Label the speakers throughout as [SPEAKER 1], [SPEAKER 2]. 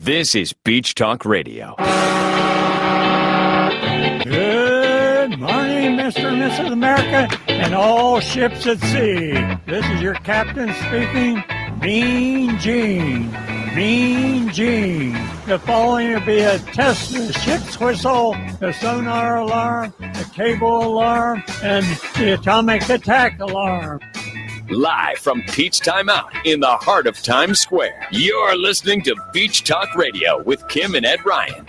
[SPEAKER 1] This is Beach Talk Radio.
[SPEAKER 2] Good morning, Mr. and Mrs. America, and all ships at sea. This is your captain speaking, Mean Gene. Mean Gene. The following will be a test of the ship's whistle, the sonar alarm, the cable alarm, and the atomic attack alarm.
[SPEAKER 1] Live from Peach Time Out in the heart of Times Square, you're listening to Beach Talk Radio with Kim and Ed Ryan.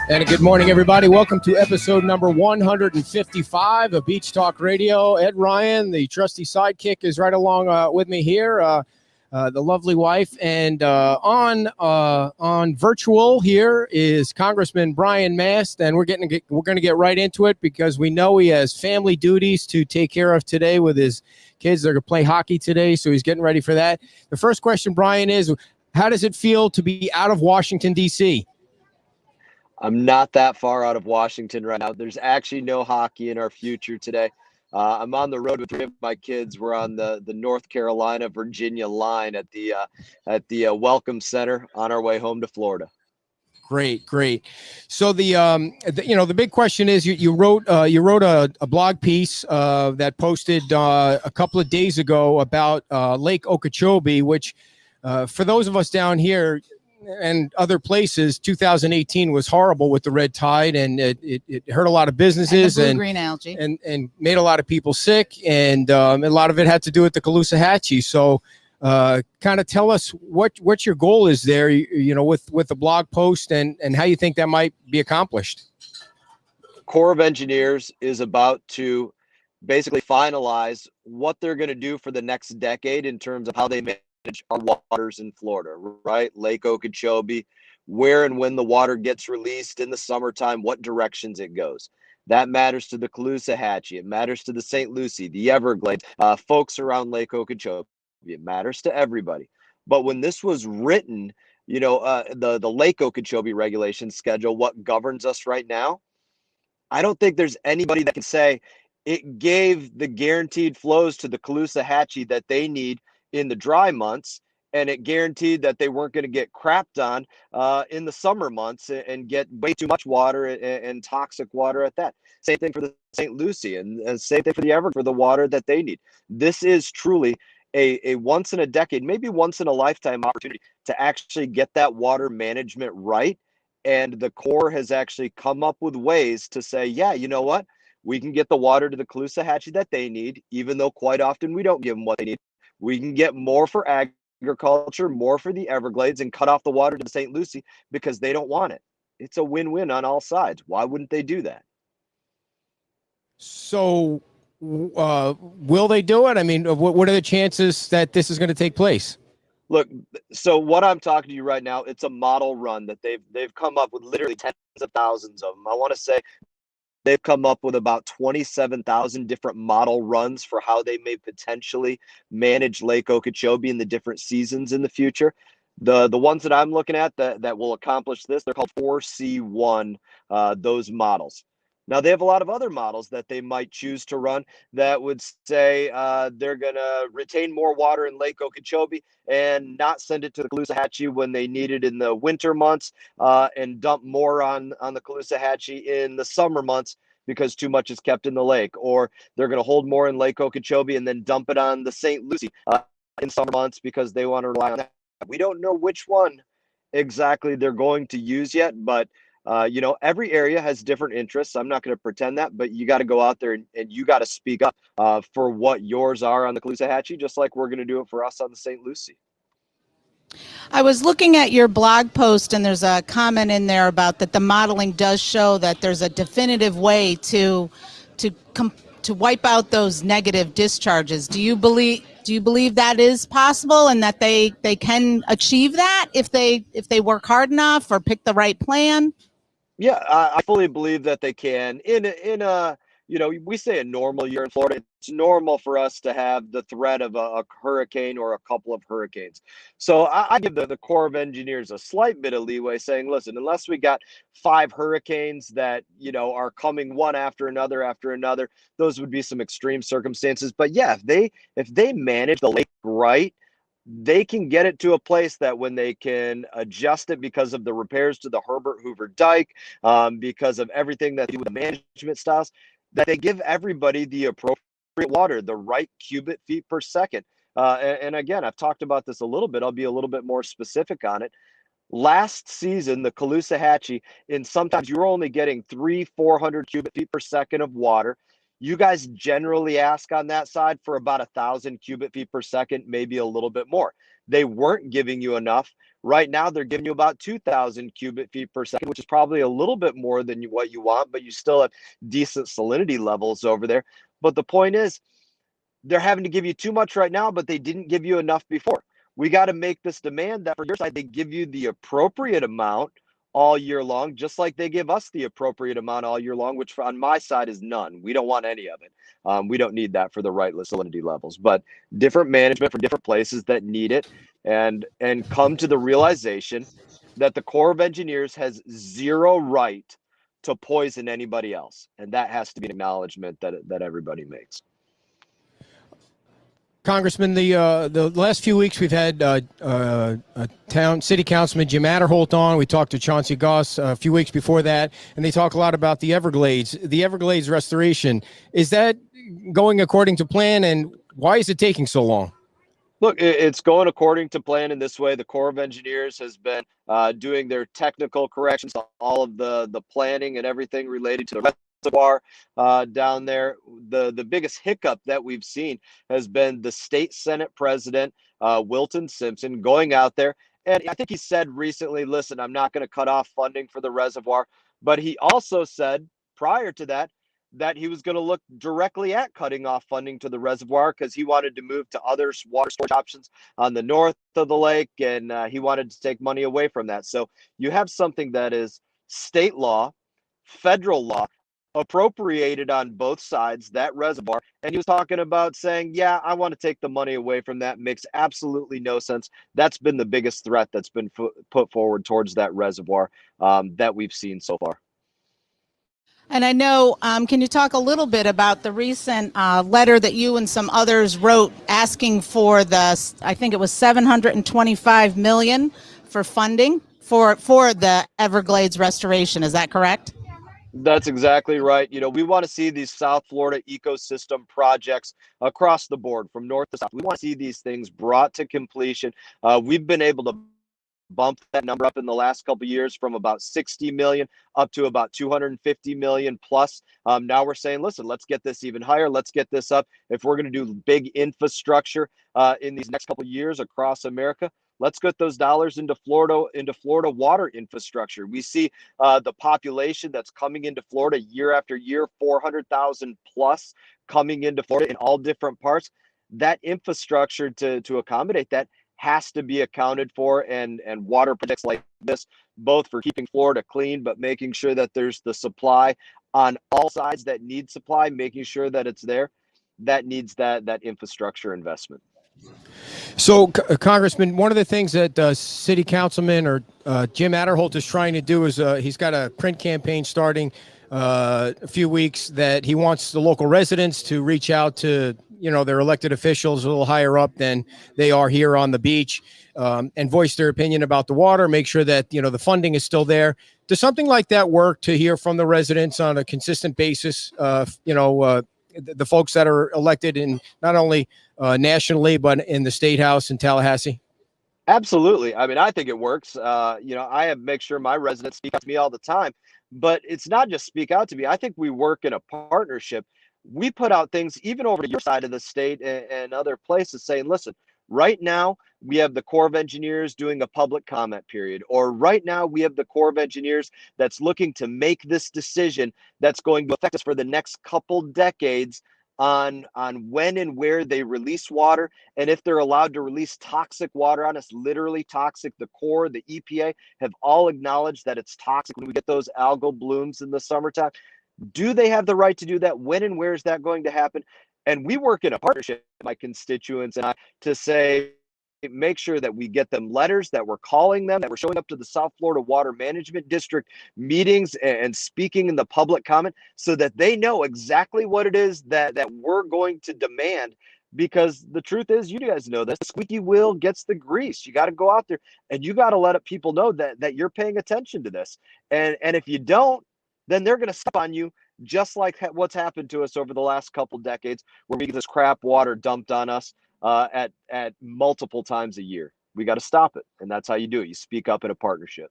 [SPEAKER 3] And good morning, everybody. Welcome to episode number 155 of Beach Talk Radio. Ed Ryan, the trusty sidekick, is right along with me here, the lovely wife. And on virtual here is Congressman Brian Mast, and we're going to get right into it because we know he has family duties to take care of today with his kids. They're going to play hockey today, so he's getting ready for that. The first question, Brian, is how does it feel to be out of Washington, D.C.?
[SPEAKER 4] I'm not that far out of Washington right now. There's actually no hockey in our future today. I'm on the road with three of my kids. We're on the North Carolina, Virginia line at the Welcome Center on our way home to Florida.
[SPEAKER 3] Great. So the big question is you wrote a blog piece that posted a couple of days ago about Lake Okeechobee, which for those of us down here and other places, 2018 was horrible with the red tide, and it hurt a lot of businesses
[SPEAKER 5] and green algae
[SPEAKER 3] and made a lot of people sick, and a lot of it had to do with the Caloosahatchee. So kind of tell us what your goal is there, with the blog post and how you think that might be accomplished.
[SPEAKER 4] Corps of Engineers is about to basically finalize what they're going to do for the next decade in terms of how they manage our waters in Florida, right? Lake Okeechobee, where and when the water gets released in the summertime, what directions it goes. That matters to the Caloosahatchee. It matters to the St. Lucie, the Everglades, folks around Lake Okeechobee. It matters to everybody. But when this was written, the Lake Okeechobee regulation schedule, what governs us right now, I don't think there's anybody that can say it gave the guaranteed flows to the Caloosahatchee that they need in the dry months, and it guaranteed that they weren't going to get crapped on in the summer months and get way too much water and toxic water at that. Same thing for the St. Lucie, and same thing for the Everglades for the water that they need. This is truly a once in a decade, maybe once in a lifetime opportunity to actually get that water management right. And the Corps has actually come up with ways to say, yeah, you know what? We can get the water to the Caloosahatchee that they need, even though quite often we don't give them what they need. We can get more for agriculture, more for the Everglades, and cut off the water to the St. Lucie because they don't want it. It's a win-win on all sides. Why wouldn't they do that?
[SPEAKER 3] So will they do it? I mean, what are the chances that this is going to take place?
[SPEAKER 4] Look, so what I'm talking to you right now, it's a model run that they've come up with, literally tens of thousands of them. I want to say they've come up with about 27,000 different model runs for how they may potentially manage Lake Okeechobee in the different seasons in the future. The ones that I'm looking at that will accomplish this, they're called 4C1, those models. Now, they have a lot of other models that they might choose to run that would say they're going to retain more water in Lake Okeechobee and not send it to the Caloosahatchee when they need it in the winter months and dump more on the Caloosahatchee in the summer months because too much is kept in the lake. Or they're going to hold more in Lake Okeechobee and then dump it on the St. Lucie in summer months because they want to rely on that. We don't know which one exactly they're going to use yet, but every area has different interests. I'm not going to pretend that, but you got to go out there and you got to speak up for what yours are on the Caloosahatchee, just like we're going to do it for us on the St. Lucie.
[SPEAKER 5] I was looking at your blog post, and there's a comment in there about that the modeling does show that there's a definitive way to wipe out those negative discharges. Do you believe that is possible and that they can achieve that if they work hard enough or pick the right plan?
[SPEAKER 4] Yeah, I fully believe that they can. In a we say a normal year in Florida, it's normal for us to have the threat of a hurricane or a couple of hurricanes. So I give the Corps of Engineers a slight bit of leeway, saying, listen, unless we got 5 hurricanes that are coming one after another, those would be some extreme circumstances. But yeah, if they manage the lake right, they can get it to a place that when they can adjust it because of the repairs to the Herbert Hoover Dike, because of everything that they do with the management styles, that they give everybody the appropriate water, the right cubic feet per second. And again, I've talked about this a little bit. I'll be a little bit more specific on it. Last season, the Caloosahatchee, and sometimes you're only getting 400 cubic feet per second of water. You guys generally ask on that side for about 1,000 cubic feet per second, maybe a little bit more. They weren't giving you enough. Right now, they're giving you about 2,000 cubic feet per second, which is probably a little bit more than what you want, but you still have decent salinity levels over there. But the point is, they're having to give you too much right now, but they didn't give you enough before. We got to make this demand that for your side, they give you the appropriate amount all year long, just like they give us the appropriate amount all year long, which on my side is none. We don't want any of it. We don't need that for the right salinity levels, but different management for different places that need it, and come to the realization that the Corps of Engineers has zero right to poison anybody else. And that has to be an acknowledgement that everybody makes.
[SPEAKER 3] Congressman, the last few weeks we've had city councilman Jim Adderholt on. We talked to Chauncey Goss a few weeks before that, and they talk a lot about the Everglades Restoration. Is that going according to plan, and why is it taking so long?
[SPEAKER 4] Look, it's going according to plan in this way. The Corps of Engineers has been doing their technical corrections to all of the planning and everything related to the reservoir down there. The biggest hiccup that we've seen has been the state Senate president, Wilton Simpson, going out there. And I think he said recently, listen, I'm not going to cut off funding for the reservoir. But he also said prior to that he was going to look directly at cutting off funding to the reservoir because he wanted to move to other water storage options on the north of the lake, and he wanted to take money away from that. So you have something that is state law, federal law, appropriated on both sides, that reservoir, and he was talking about saying, yeah, I want to take the money away from that. Makes absolutely no sense. That's been the biggest threat that's been put forward towards that reservoir that we've seen so far.
[SPEAKER 5] And I know, can you talk a little bit about the recent letter that you and some others wrote asking for I think it was $725 million for funding for the Everglades Restoration. Is that correct?
[SPEAKER 4] That's exactly right. We want to see these South Florida ecosystem projects across the board from north to south. We want to see these things brought to completion. We've been able to bump that number up in the last couple of years from about 60 million up to about 250 million plus. Now we're saying, listen, let's get this even higher. Let's get this up. If we're going to do big infrastructure in these next couple of years across America, let's get those dollars into Florida water infrastructure. We see the population that's coming into Florida year after year, 400,000 plus coming into Florida in all different parts. That infrastructure to accommodate that has to be accounted for, and water projects like this, both for keeping Florida clean, but making sure that there's the supply on all sides that need supply, making sure that it's there, that needs that infrastructure investment.
[SPEAKER 3] So, Congressman, one of the things that City Councilman or Jim Adderholt is trying to do is he's got a print campaign starting a few weeks that he wants the local residents to reach out to their elected officials a little higher up than they are here on the beach, and voice their opinion about the water, make sure that, the funding is still there. Does something like that work to hear from the residents on a consistent basis? The folks that are elected in not only nationally, but in the State House in Tallahassee?
[SPEAKER 4] Absolutely. I mean, I think it works. I have make sure my residents speak out to me all the time, but it's not just speak out to me. I think we work in a partnership. We put out things even over to your side of the state and other places saying, listen, right now we have the Corps of Engineers doing a public comment period, or right now we have the Corps of Engineers that's looking to make this decision that's going to affect us for the next couple decades on when and where they release water, and if they're allowed to release toxic water on us, literally toxic. The Corps, the EPA have all acknowledged that it's toxic when we get those algal blooms in the summertime. Do they have the right to do that? When and where is that going to happen? And we work in a partnership, my constituents and I, to say, make sure that we get them letters, that we're calling them, that we're showing up to the South Florida Water Management District meetings and speaking in the public comment so that they know exactly what it is that we're going to demand because the truth is, you guys know this, the squeaky wheel gets the grease. You got to go out there and you got to let people know that you're paying attention to this. And if you don't, then they're going to step on you, just like what's happened to us over the last couple decades, where we get this crap water dumped on us at multiple times a year. We got to stop it. And that's how you do it. You speak up in a partnership.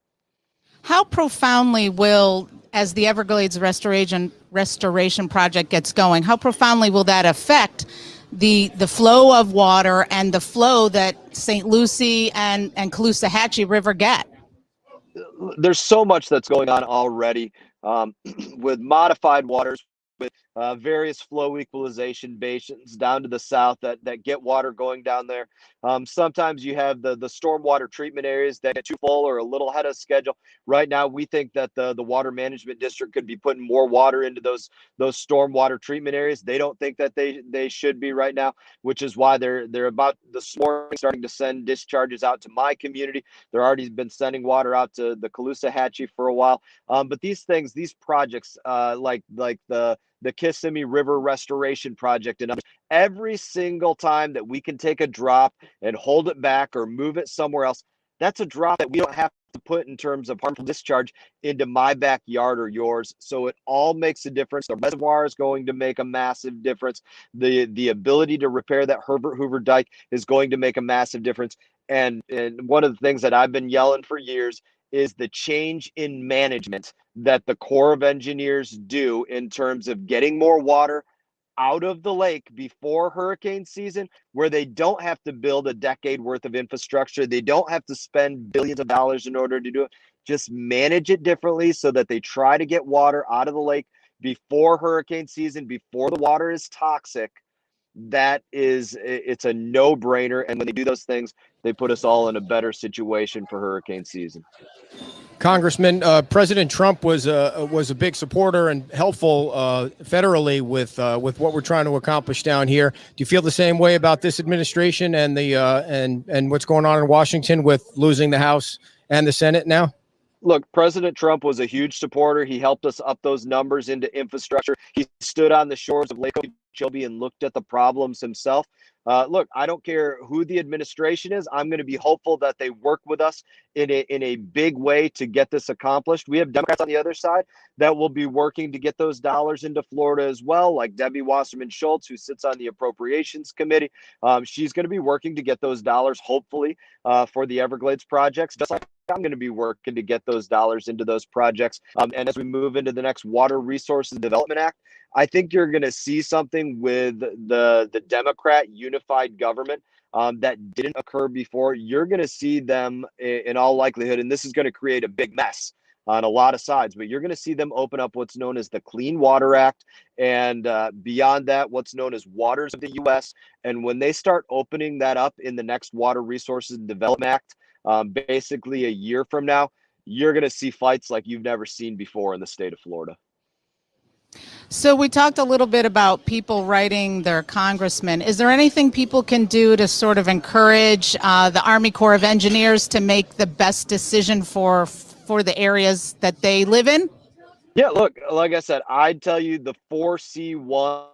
[SPEAKER 5] How profoundly will, as the Everglades Restoration project gets going, how profoundly will that affect the flow of water and the flow that St. Lucie and Caloosahatchee River get?
[SPEAKER 4] There's so much that's going on already with modified waters, with various flow equalization basins down to the south that get water going down there. Sometimes you have the stormwater treatment areas that get too full or a little ahead of schedule. Right now, we think that the water management district could be putting more water into those stormwater treatment areas. They don't think that they should be right now, which is why they're about this morning starting to send discharges out to my community. They're already been sending water out to the Caloosahatchee for a while. But these projects, like the Kissimmee River Restoration Project and others, every single time that we can take a drop and hold it back or move it somewhere else, that's a drop that we don't have to put in terms of harmful discharge into my backyard or yours. So it all makes a difference. The reservoir is going to make a massive difference. The ability to repair that Herbert Hoover Dike is going to make a massive difference. And one of the things that I've been yelling for years is the change in management that the Corps of Engineers do in terms of getting more water out of the lake before hurricane season, where they don't have to build a decade worth of infrastructure. They don't have to spend billions of dollars in order to do it. Just manage it differently so that they try to get water out of the lake before hurricane season, before the water is toxic. It's a no-brainer. And when they do those things, they put us all in a better situation for hurricane season.
[SPEAKER 3] Congressman, President Trump was a big supporter and helpful federally with what we're trying to accomplish down here. Do you feel the same way about this administration and the and what's going on in Washington with losing the House and the Senate now?
[SPEAKER 4] Look, President Trump was a huge supporter. He helped us up those numbers into infrastructure. He stood on the shores of Lake Okeechobee and looked at the problems himself. Look, I don't care who the administration is. I'm going to be hopeful that they work with us in a big way to get this accomplished. We have Democrats on the other side that will be working to get those dollars into Florida as well, like Debbie Wasserman Schultz, who sits on the Appropriations Committee. She's going to be working to get those dollars, hopefully, for the Everglades projects, just like I'm going to be working to get those dollars into those projects. And as we move into the next Water Resources Development Act, I think you're going to see something with the Democrat unified government that didn't occur before. You're going to see them in all likelihood, and this is going to create a big mess on a lot of sides, but you're going to see them open up what's known as the Clean Water Act, and beyond that, what's known as Waters of the U.S. And when they start opening that up in the next Water Resources Development Act, basically a year from now, you're going to see fights like you've never seen before in the state of Florida.
[SPEAKER 5] So we talked a little bit about people writing their congressman. Is there anything people can do to sort of encourage the Army Corps of Engineers to make the best decision for the areas that they live in?
[SPEAKER 4] Yeah, look, like I said, I'd tell you the 4C1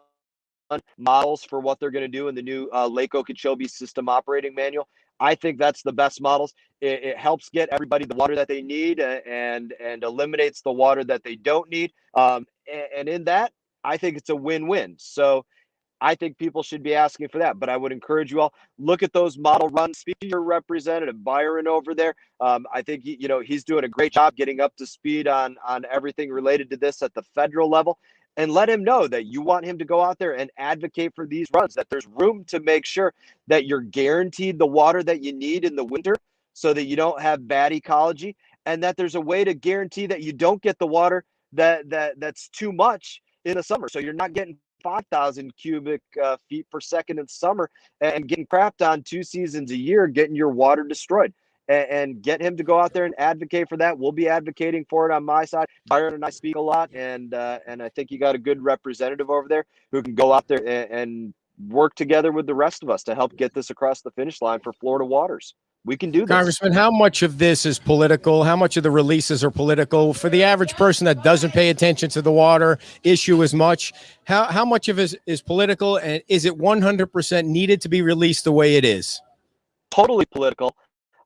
[SPEAKER 4] models for what they're going to do in the new Lake Okeechobee System Operating Manual. I think that's the best models. It helps get everybody the water that they need and eliminates the water that they don't need. And in that, I think it's a win-win. So I think people should be asking for that. But I would encourage you all, look at those model runs. Speak to your representative, Byron, over there. I think he's doing a great job getting up to speed on everything related to this at the federal level. And let him know that you want him to go out there and advocate for these runs, that there's room to make sure that you're guaranteed the water that you need in the winter so that you don't have bad ecology, and that there's a way to guarantee that you don't get the water that's too much in the summer. So you're not getting 5,000 cubic feet per second in summer and getting crapped on 2 seasons a year, getting your water destroyed. And get him to go out there and advocate for that. We'll be advocating for it on my side. Byron and I speak a lot, and I think you got a good representative over there who can go out there and work together with the rest of us to help get this across the finish line for Florida waters. We can do this.
[SPEAKER 3] Congressman, how much of this is political? How much of the releases are political? For the average person that doesn't pay attention to the water issue as much, how much of it is political, and is it 100% needed to be released the way it is?
[SPEAKER 4] Totally political.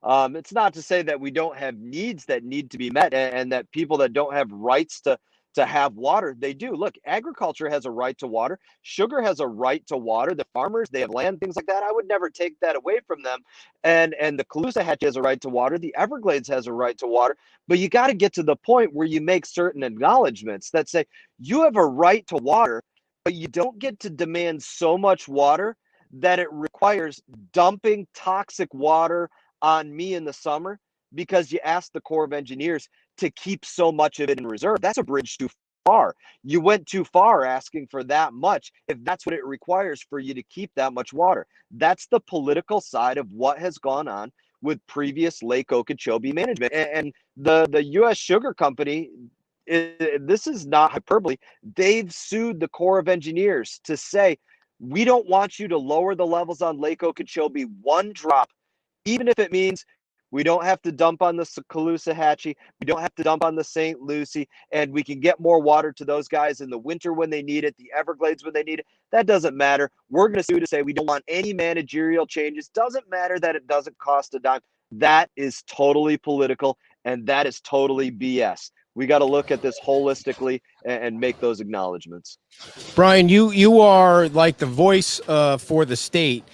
[SPEAKER 4] It's not to say that we don't have needs that need to be met, and that people that don't have rights to have water, they do. Look, agriculture has a right to water. Sugar has a right to water. The farmers, they have land, things like that. I would never take that away from them. And the Caloosahatchee has a right to water. The Everglades has a right to water. But you got to get to the point where you make certain acknowledgments that say you have a right to water, but you don't get to demand so much water that it requires dumping toxic water on me in the summer because you asked the Corps of Engineers to keep so much of it in reserve. That's a bridge too far. You went too far asking for that much if that's what it requires for you to keep that much water. That's the political side of what has gone on with previous Lake Okeechobee management. And the U.S. Sugar Company, this is not hyperbole. They've sued the Corps of Engineers to say, we don't want you to lower the levels on Lake Okeechobee one drop, even if it means we don't have to dump on the Caloosahatchee, we don't have to dump on the St. Lucie, and we can get more water to those guys in the winter when they need it, the Everglades when they need it. That doesn't matter. We're going to sue to say we don't want any managerial changes. Doesn't matter that it doesn't cost a dime. That is totally political, and that is totally BS. We got to look at this holistically and make those acknowledgments.
[SPEAKER 3] Brian, you are like the voice for the state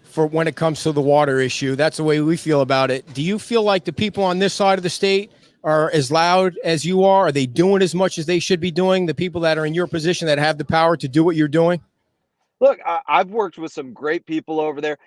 [SPEAKER 3] for when it comes to the water issue. That's the way we feel about it. Do you feel like the people on this side of the state are as loud as you are? Are they doing as much as they should be doing? The people that are in your position that have the power to do what you're doing?
[SPEAKER 4] Look, I've worked with some great people over there.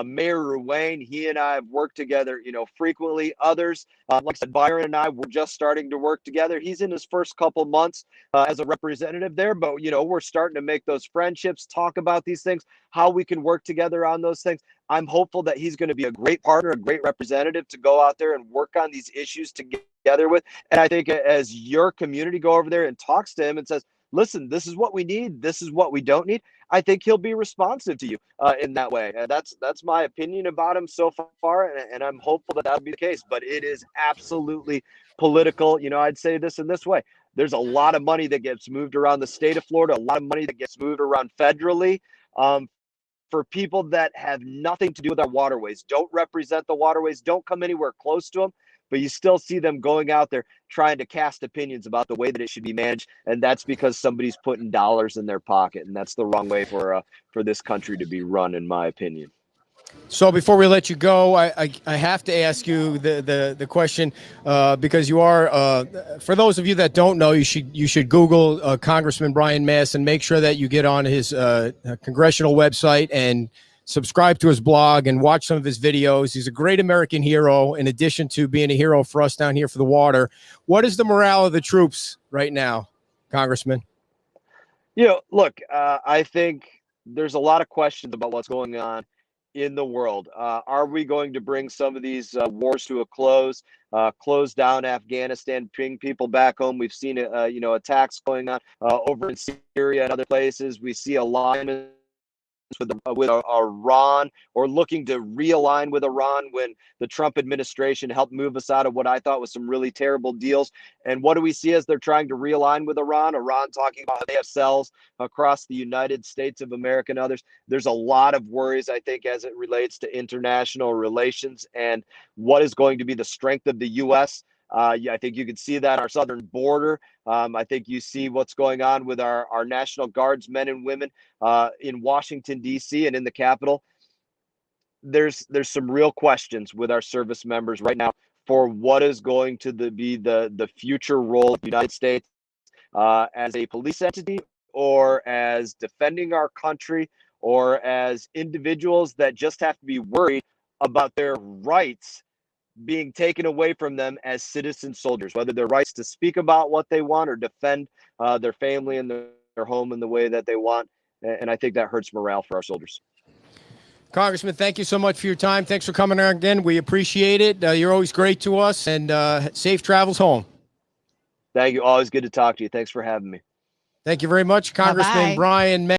[SPEAKER 4] Mayor Ruane, he and I have worked together, frequently. Others, like I said, Byron and I were just starting to work together. He's in his first couple months as a representative there, but, we're starting to make those friendships, talk about these things, how we can work together on those things. I'm hopeful that he's going to be a great partner, a great representative to go out there and work on these issues together with. And I think as your community go over there and talks to him and says, listen, this is what we need, this is what we don't need, I think he'll be responsive to you in that way. That's my opinion about him so far, and I'm hopeful that that'll be the case. But it is absolutely political. I'd say this in this way. There's a lot of money that gets moved around the state of Florida, a lot of money that gets moved around federally for people that have nothing to do with our waterways, don't represent the waterways, don't come anywhere close to them. But you still see them going out there trying to cast opinions about the way that it should be managed, and that's because somebody's putting dollars in their pocket, and that's the wrong way for this country to be run, in my opinion.
[SPEAKER 3] So before we let you go, I have to ask you the question because you are for those of you that don't know, you should Google Congressman Brian Mast and make sure that you get on his congressional website and subscribe to his blog and watch some of his videos. He's a great American hero, in addition to being a hero for us down here for the water. What is the morale of the troops right now, Congressman?
[SPEAKER 4] Look, I think there's a lot of questions about what's going on in the world. Are we going to bring some of these wars to a close, close down Afghanistan, bring people back home? We've seen, attacks going on over in Syria and other places. We see alignment with Iran, or looking to realign with Iran when the Trump administration helped move us out of what I thought was some really terrible deals. And what do we see as they're trying to realign with Iran? Iran talking about how they have cells across the United States of America and others. There's a lot of worries, I think, as it relates to international relations and what is going to be the strength of the U.S. I think you can see that on our southern border. I think you see what's going on with our National Guards men and women in Washington, D.C. and in the Capitol. There's some real questions with our service members right now for what is going to be the future role of the United States as a police entity, or as defending our country, or as individuals that just have to be worried about their rights being taken away from them as citizen soldiers, whether their rights to speak about what they want or defend their family and their home in the way that they want. And I think that hurts morale for our soldiers.
[SPEAKER 3] Congressman, thank you so much for your time. Thanks for coming on again. We appreciate it. You're always great to us, and safe travels home.
[SPEAKER 4] Thank you. Always good to talk to you. Thanks for having me.
[SPEAKER 3] Thank you very much, Congressman
[SPEAKER 5] Bye-bye.
[SPEAKER 3] Brian May.